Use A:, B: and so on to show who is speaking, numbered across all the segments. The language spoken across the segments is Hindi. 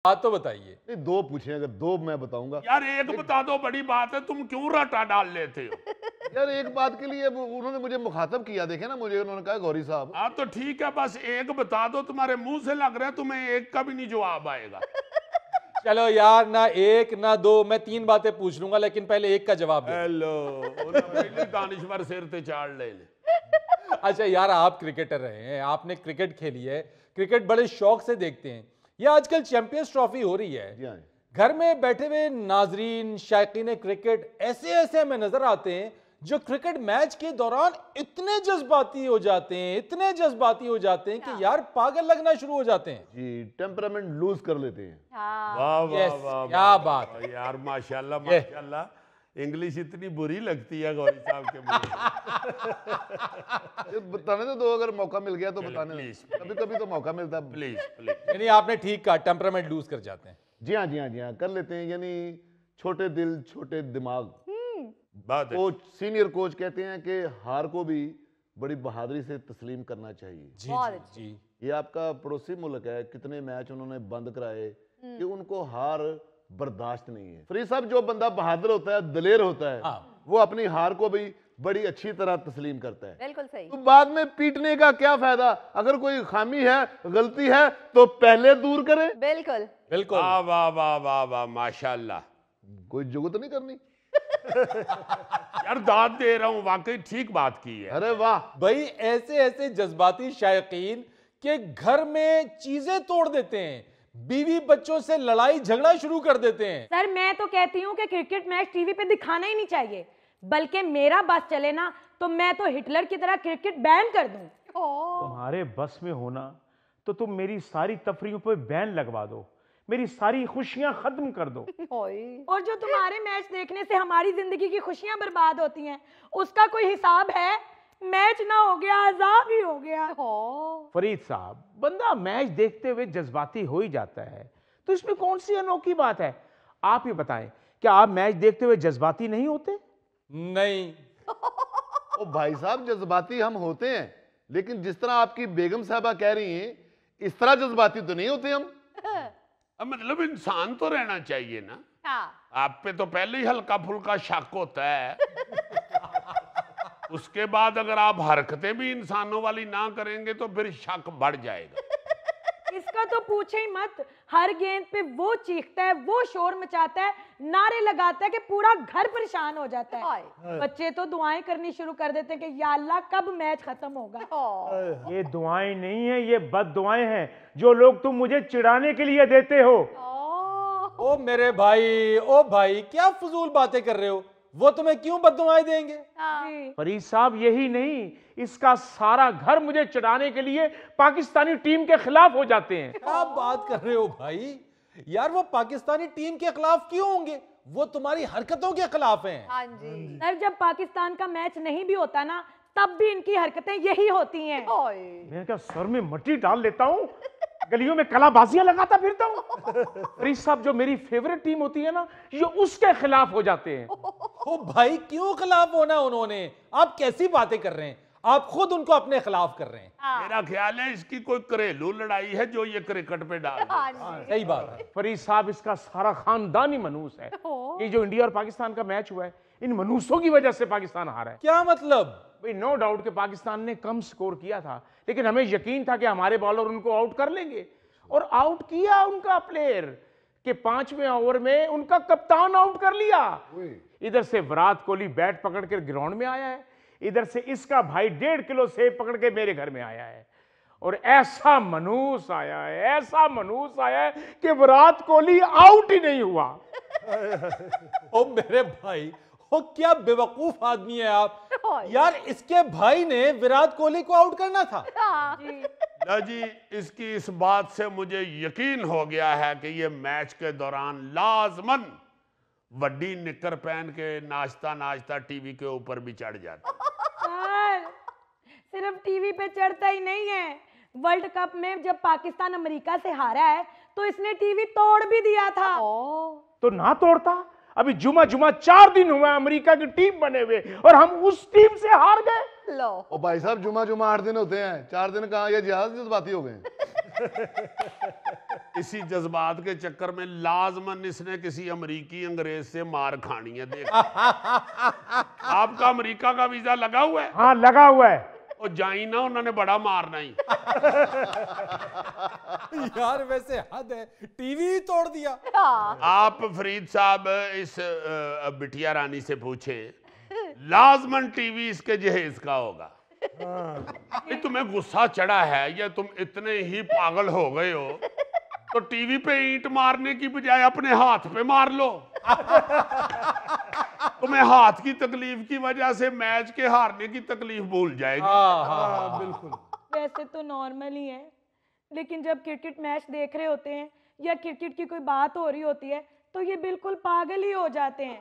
A: बात तो बताइए।
B: नहीं, दो पूछे, अगर दो मैं बताऊंगा।
C: यार एक बता दो, बड़ी बात है, तुम क्यों रटा डाल लेते हो?
B: यार एक बात के लिए उन्होंने मुझे मुखातब किया, देखे ना मुझे, उन्होंने कहा गौरी साहब।
C: हाँ तो ठीक है, बस एक बता दो, तुम्हारे मुंह से लग रहा है तुम्हें एक का भी नहीं जवाब आएगा।
A: चलो यार, ना एक ना दो, मैं 3 बातें पूछ लूंगा, लेकिन पहले एक का जवाब दे।
C: हेलो दानिश्वर सिर ते चाड़ ले।
A: अच्छा यार, आप क्रिकेटर रहे हैं, आपने क्रिकेट खेली है, क्रिकेट बड़े शौक से देखते हैं। ये आजकल चैंपियंस ट्रॉफी हो रही है,
B: जी हाँ।
A: घर में बैठे हुए नाजरीन शायकीन क्रिकेट ऐसे ऐसे हमें नजर आते हैं जो क्रिकेट मैच के दौरान इतने जज्बाती हो जाते हैं, इतने जज्बाती हो जाते हैं कि यार पागल लगना शुरू हो जाते हैं।
B: जी, टेम्परामेंट लूज कर लेते हैं।
C: वाह वाह
A: Yes,
C: वाह,
A: क्या बात
C: है यार, माशाल्लाह माशाल्लाह। इंग्लिश इतनी बुरी लगती है गौरी साहब के मुंह
B: ये बताने तो दो, अगर मौका मिल गया तो बताने दो।
C: प्लीज
B: कभी कभी तो मौका मिलता है।
C: Please please.
A: यानी आपने ठीक कहा, टेम्परामेंट लूज कर जाते हैं।
B: जी हाँ, जी हाँ, जी हाँ, कर लेते हैं। यानी छोटे दिल छोटे दिमाग।
C: बात है।
B: कोच, सीनियर कोच कहते हैं कि हार को भी बड़ी बहादुरी से तस्लीम करना चाहिए।
A: जी जी जी।
B: ये आपका पड़ोसी मुल्क है, कितने मैच उन्होंने बंद कराए कि उनको हार बर्दाश्त नहीं है। फरीद साहब, जो बंदा बहादुर होता है, दलेर होता है,
A: हाँ।
B: वो अपनी हार को भी बड़ी अच्छी तरह तस्लीम करता है।
D: बिल्कुल सही।
B: तो बाद में पीटने का क्या फायदा? अगर कोई खामी है, गलती है, तो पहले दूर करें।
D: बिल्कुल
A: बिल्कुल।
C: वाह वाह वाह वाह वाह, माशाल्लाह।
B: कोई जुगत नहीं करनी।
C: यार दाद दे रहा हूं, वाकई ठीक बात की है।
B: अरे वाह
A: भाई, ऐसे ऐसे जज्बाती शायकीन के घर में चीजें तोड़ देते हैं, बीवी बच्चों से लड़ाई झगड़ा शुरू कर देते हैं।
E: सर मैं तो कहती हूँ कि क्रिकेट मैच टीवी पे दिखाना ही नहीं चाहिए, बल्कि मेरा बस चले ना तो मैं तो हिटलर की तरह क्रिकेट बैन कर दूं।
F: तुम्हारे बस में होना तो तुम मेरी सारी तफरीहों पर बैन लगवा दो, मेरी सारी खुशियां खत्म कर दो।
E: और जो तुम्हारे मैच देखने से हमारी जिंदगी की खुशियां बर्बाद होती हैं, उसका कोई हिसाब है? मैच ना हो गया, अजाब ही हो गया।
F: फरीद साहब, बंदा मैच देखते हुए जज्बाती हो ही जाता है, तो इसमें कौन सी अनोखी बात है? आप ही बताएं, क्या आप मैच देखते हुए जज्बाती नहीं होते?
A: नहीं।
B: ओ भाई साहब, जज्बाती हम होते हैं, लेकिन जिस तरह आपकी बेगम साहबा कह रही हैं, इस तरह जज्बाती तो नहीं होते हम।
C: अब मतलब इंसान तो रहना चाहिए ना।
D: हाँ।
C: आप पे तो पहले ही हल्का फुल्का शक होता है। उसके बाद अगर आप हरकतें भी इंसानों वाली ना करेंगे तो फिर शक बढ़ जाएगा।
E: इसका तो पूछे ही मत, हर गेंद पे वो चीखता है, वो शोर मचाता है, नारे लगाता है कि पूरा घर परेशान हो जाता है। बच्चे तो दुआएं करनी शुरू कर देते हैं कि या अल्लाह कब मैच खत्म होगा।
F: ये दुआएं नहीं है, ये बद दुआएं हैं जो लोग तुम मुझे चिढ़ाने के लिए देते हो।
A: ओ मेरे भाई, ओ भाई, क्या फजूल बातें कर रहे हो? वो तुम्हें क्यों बद्दुआएं देंगे?
F: फरीद साहब, यही नहीं, इसका सारा घर मुझे चिढ़ाने के लिए पाकिस्तानी टीम के खिलाफ हो जाते हैं।
A: क्या बात कर रहे हो भाई? यार वो पाकिस्तानी टीम के खिलाफ क्यों होंगे? वो तुम्हारी हरकतों के खिलाफ हैं।
D: हाँ जी।
E: सर जब पाकिस्तान का मैच नहीं भी होता ना, तब भी इनकी हरकतें यही होती हैं।
F: मैं क्या सर में मट्टी डाल लेता हूँ, गलियों में कलाबाजियां लगाता फिरता हूँ? फरीद साहब, जो मेरी फेवरेट टीम होती है ना, ये उसके खिलाफ हो जाते हैं।
A: ओ भाई, क्यों खिलाफ होना उन्होंने? आप कैसी बातें कर रहे हैं? आप खुद उनको अपने खिलाफ कर रहे हैं।
C: मेरा ख्याल है इसकी कोई घरेलू लड़ाई है जो ये क्रिकेट पे डाल रहा है।
A: सही बात है।
F: फरीद साहब, इसका सारा खानदानी मनूस है। ये जो इंडिया और पाकिस्तान का मैच हुआ है, इन मनूसों की वजह से पाकिस्तान हारा है।
A: क्या मतलब?
F: भाई नो डाउट कि पाकिस्तान ने कम स्कोर किया था, लेकिन हमें यकीन था कि हमारे बॉलर उनको आउट कर लेंगे, और आउट किया उनका प्लेयर कि 5वें ओवर में उनका कप्तान आउट कर लिया। इधर से विराट कोहली बैट पकड़ कर ग्राउंड में आया है, इधर से इसका भाई 1.5 किलो सेब पकड़ के मेरे घर में आया है, और ऐसा मनूस आया है, ऐसा मनूस आया है कि विराट कोहली आउट ही नहीं हुआ।
A: ओ मेरे भाई, ओ क्या बेवकूफ आदमी है आप। यार इसके भाई ने विराट कोहली को आउट करना था।
C: ला जी, इसकी इस बात से मुझे यकीन हो गया है कि ये मैच के दौरान लाजमन वड्डी निकर पहन के नाचता नाचता टीवी के ऊपर भी चढ़ जाता।
E: सर सिर्फ टीवी पे चढ़ता ही नहीं है, वर्ल्ड कप में जब पाकिस्तान अमेरिका से हारा है तो इसने टीवी तोड़ भी दिया था।
F: तो ना तोड़ता? अभी जुमा 4 दिन हुआ अमेरिका की टीम बने हुए, और हम उस टीम से हार गए।
D: लो
B: ओ भाई साहब, जुमा 8 दिन होते हैं, 4 दिन कहाँ, ये जिहाद जज्बाती हो गए।
C: इसी जज्बात के चक्कर में लाजमन इसने किसी अमेरिकी अंग्रेज से मार खानी है। देख आपका अमेरिका का वीजा लगा हुआ है?
F: हाँ लगा हुआ है।
C: और जाई ना, उन्होंने बड़ा मारना ही।
A: यार वैसे हद है, टीवी तोड़ दिया।
C: आप फरीद साहब इस बिटिया रानी से पूछें, लाजमन टीवी इसके जहेज का होगा। तुम्हें गुस्सा चढ़ा है या तुम इतने ही पागल हो गए हो तो टीवी पे ईंट मारने की बजाय अपने हाथ पे मार लो। तुम्हें हाथ की तकलीफ की वजह से मैच के हारने की तकलीफ भूल जाएगी।
A: बिल्कुल।
E: वैसे तो नॉर्मल ही है, लेकिन जब क्रिकेट मैच देख रहे होते हैं या क्रिकेट की कोई बात हो रही होती है तो ये बिल्कुल पागल ही हो जाते हैं।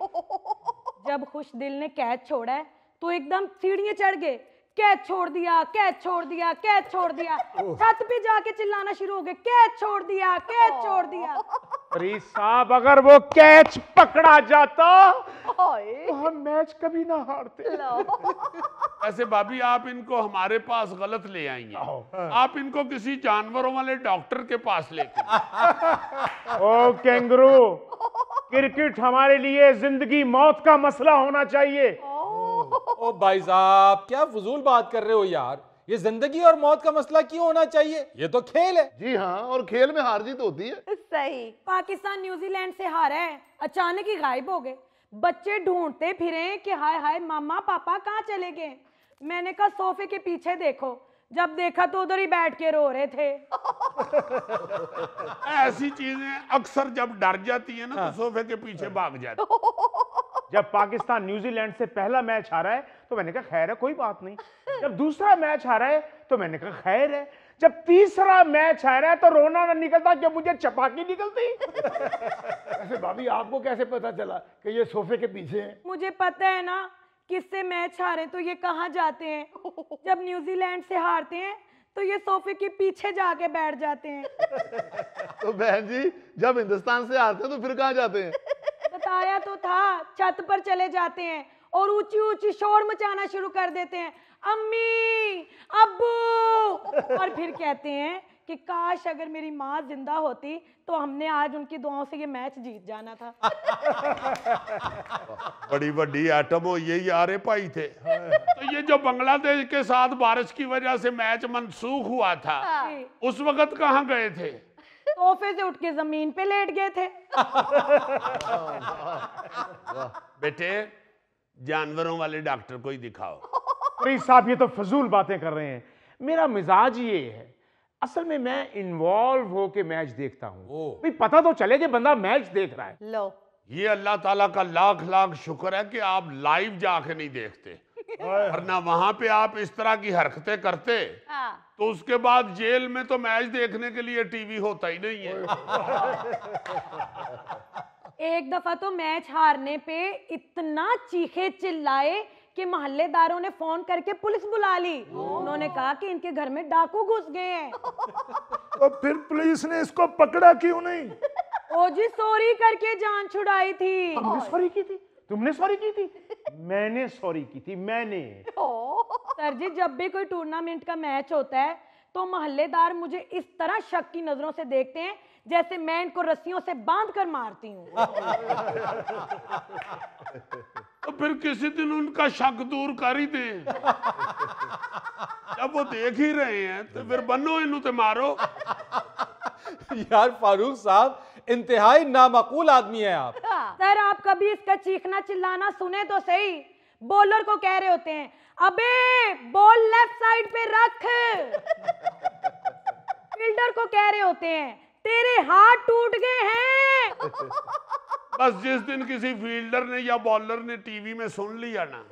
E: जब खुश दिल ने कैच छोड़ा है तो एकदम सीढ़ियां चढ़ गए, कैच छोड़ दिया, कैच छोड़ दिया, कैच छोड़ दिया। छत पे जाके चिल्लाना शुरू हो गए, कैच छोड़ दिया, कैच छोड़ दिया।
F: फरीद साहब अगर वो कैच पकड़ा जाता तो हम मैच कभी ना हारते।
C: ऐसे भाभी आप इनको हमारे पास गलत ले आएंगे, आप इनको किसी जानवरों वाले डॉक्टर के पास लेके।
F: ओ कैंगरू, क्रिकेट हमारे लिए जिंदगी मौत का मसला होना चाहिए।
A: ओ भाई साहब क्या फजूल बात कर रहे हो यार, ये जिंदगी और मौत का मसला क्यों होना चाहिए? ये तो खेल है।
B: जी हाँ, और खेल में हार जीत होती है।
D: सही।
E: पाकिस्तान न्यूजीलैंड से हारा है, अचानक ही गायब हो गए। बच्चे ढूंढते फिरे कि हाय हाय मामा पापा कहाँ चले गए। मैंने कहा सोफे के पीछे देखो, जब देखा तो उधर ही बैठ के रो रहे थे।
C: ऐसी चीजें अक्सर जब डर जाती है ना तो सोफे के पीछे भाग जाती।
F: जब पाकिस्तान न्यूजीलैंड से पहला मैच हारा है तो मैंने कहा खैर है, कोई बात नहीं। जब दूसरा मैच हारा है तो मैंने कहा खैर है। जब तीसरा मैच हारा है तो रोना ना निकलता कि मुझे चपाकी निकलती।
G: ऐसे भाभी आपको कैसे पता चला कि ये सोफे के पीछे हैं?
E: मुझे पता है ना, किससे मैच हारे तो ये कहाँ जाते हैं। जब न्यूजीलैंड से हारते हैं तो ये सोफे के पीछे जाके बैठ जाते हैं।
B: तो बहन जी जब हिंदुस्तान से हारते हैं तो फिर कहाँ जाते हैं?
E: बताया तो था, छत पर चले जाते हैं और ऊंची ऊंची शोर मचाना शुरू कर देते हैं, अम्मी अब्बू। और फिर कहते हैं कि काश अगर मेरी माँ जिंदा होती तो हमने आज उनकी दुआओं से ये मैच जीत जाना था।
C: बड़ी बड़ी एटम हो ये यारे भाई थे। तो ये जो बांग्लादेश के साथ बारिश की वजह से मैच मनसूख हुआ था, उस वक्त कहाँ गए थे?
E: सोफे से उठ के जमीन पे लेट गए थे।
C: बेटे जानवरों वाले डॉक्टर को ही दिखाओ।
F: फरीद साहब ये तो फजूल बातें कर रहे हैं। मेरा मिजाज ये है, असल में मैं इन्वॉल्व होके मैच देखता हूँ। भाई पता तो चले कि बंदा मैच देख रहा है।
D: लो
C: ये अल्लाह ताला का लाख लाख शुक्र है कि आप लाइव जाके नहीं देखते, वरना वहां पे आप इस तरह की हरकतें करते तो उसके बाद जेल में तो मैच देखने के लिए टीवी होता ही नहीं है।
E: एक दफा तो मैच हारने पे इतना चीखे चिल्लाए कि मोहल्लेदारों ने फोन करके पुलिस बुला ली। उन्होंने कहा कि इनके घर में डाकू घुस गए हैं।
G: तो फिर पुलिस ने इसको पकड़ा क्यों नहीं?
E: ओ जी सॉरी करके जान छुड़ाई थी।
F: तुमने सॉरी की थी? तुमने सॉरी की थी? मैंने सॉरी की थी, मैंने।
E: सर जी जब भी कोई टूर्नामेंट का मैच होता है तो मोहल्लेदार मुझे इस तरह शक की नजरों से देखते हैं जैसे मैं इनको रस्सियों से बांध कर मारती हूँ।
C: तो फिर किसी दिन उनका शक दूर कर ही दे। जब वो देख ही रहे हैं तो फिर बनो इन्हों ते मारो।
A: यार फारूक साहब इंतहाई नामाकूल आदमी है आप।
E: सर आप कभी इसका चीखना चिल्लाना सुने तो सही। बॉलर को कह रहे होते हैं अबे बॉल लेफ्ट साइड पे रख। फील्डर को कह रहे होते हैं तेरे हाथ टूट गए हैं।
C: बस जिस दिन किसी फील्डर ने या बॉलर ने टीवी में सुन लिया ना